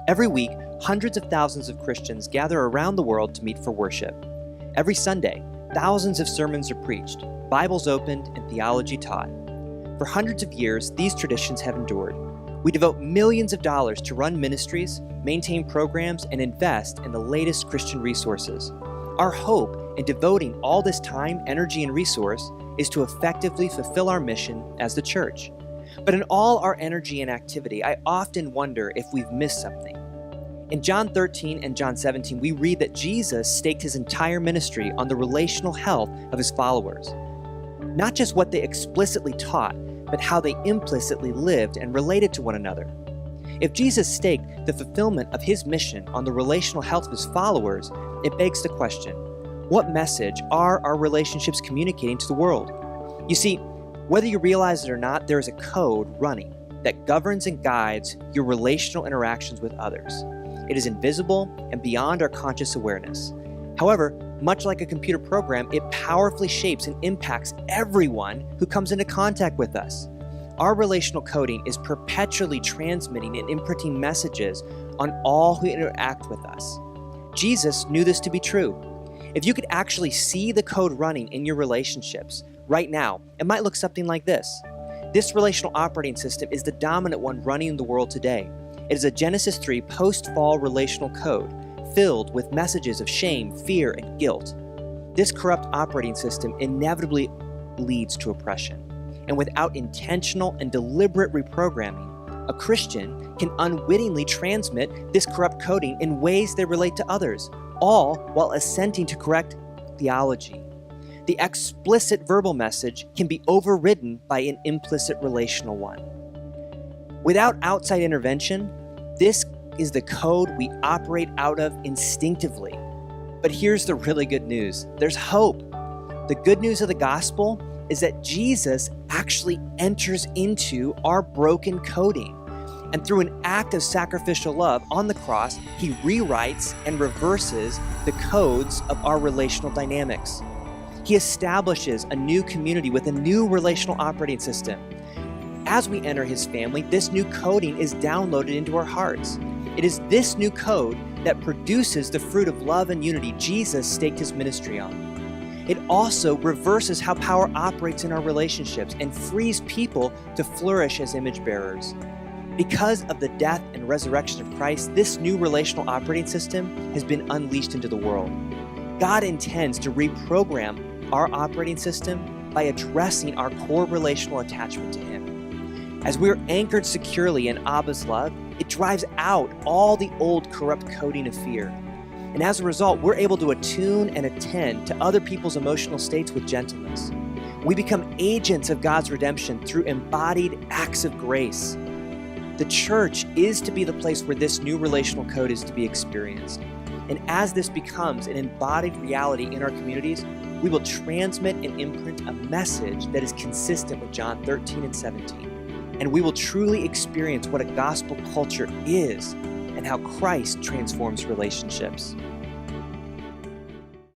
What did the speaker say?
Every week, hundreds of thousands of Christians gather around the world to meet for worship. Every Sunday, thousands of sermons are preached, Bibles opened, and theology taught. For hundreds of years, these traditions have endured. We devote millions of dollars to run ministries, maintain programs, and invest in the latest Christian resources. Our hope in devoting all this time, energy, and resource is to effectively fulfill our mission as the church. But in all our energy and activity, I often wonder if we've missed something. In John 13 and John 17, we read that Jesus staked his entire ministry on the relational health of his followers. Not just what they explicitly taught, but how they implicitly lived and related to one another. If Jesus staked the fulfillment of his mission on the relational health of his followers, it begs the question, what message are our relationships communicating to the world? You see, whether you realize it or not, there is a code running that governs and guides your relational interactions with others. It is invisible and beyond our conscious awareness. However, much like a computer program, it powerfully shapes and impacts everyone who comes into contact with us. Our relational coding is perpetually transmitting and imprinting messages on all who interact with us. Jesus knew this to be true. If you could actually see the code running in your relationships right now, it might look something like this. This relational operating system is the dominant one running in the world today. It is a Genesis 3 post-fall relational code filled with messages of shame, fear, and guilt. This corrupt operating system inevitably leads to oppression. And without intentional and deliberate reprogramming, a Christian can unwittingly transmit this corrupt coding in ways they relate to others, all while assenting to correct theology. The explicit verbal message can be overridden by an implicit relational one. Without outside intervention, this is the code we operate out of instinctively. But here's the really good news. There's hope. The good news of the gospel is that Jesus actually enters into our broken coding. And through an act of sacrificial love on the cross, he rewrites and reverses the codes of our relational dynamics. He establishes a new community with a new relational operating system. As we enter his family, this new coding is downloaded into our hearts. It is this new code that produces the fruit of love and unity Jesus staked his ministry on. It also reverses how power operates in our relationships and frees people to flourish as image bearers. Because of the death and resurrection of Christ, this new relational operating system has been unleashed into the world. God intends to reprogram our operating system by addressing our core relational attachment to him. As we're anchored securely in Abba's love, it drives out all the old corrupt coding of fear. And as a result, we're able to attune and attend to other people's emotional states with gentleness. We become agents of God's redemption through embodied acts of grace. The church is to be the place where this new relational code is to be experienced. And as this becomes an embodied reality in our communities, we will transmit and imprint a message that is consistent with John 13 and 17. And we will truly experience what a gospel culture is and how Christ transforms relationships.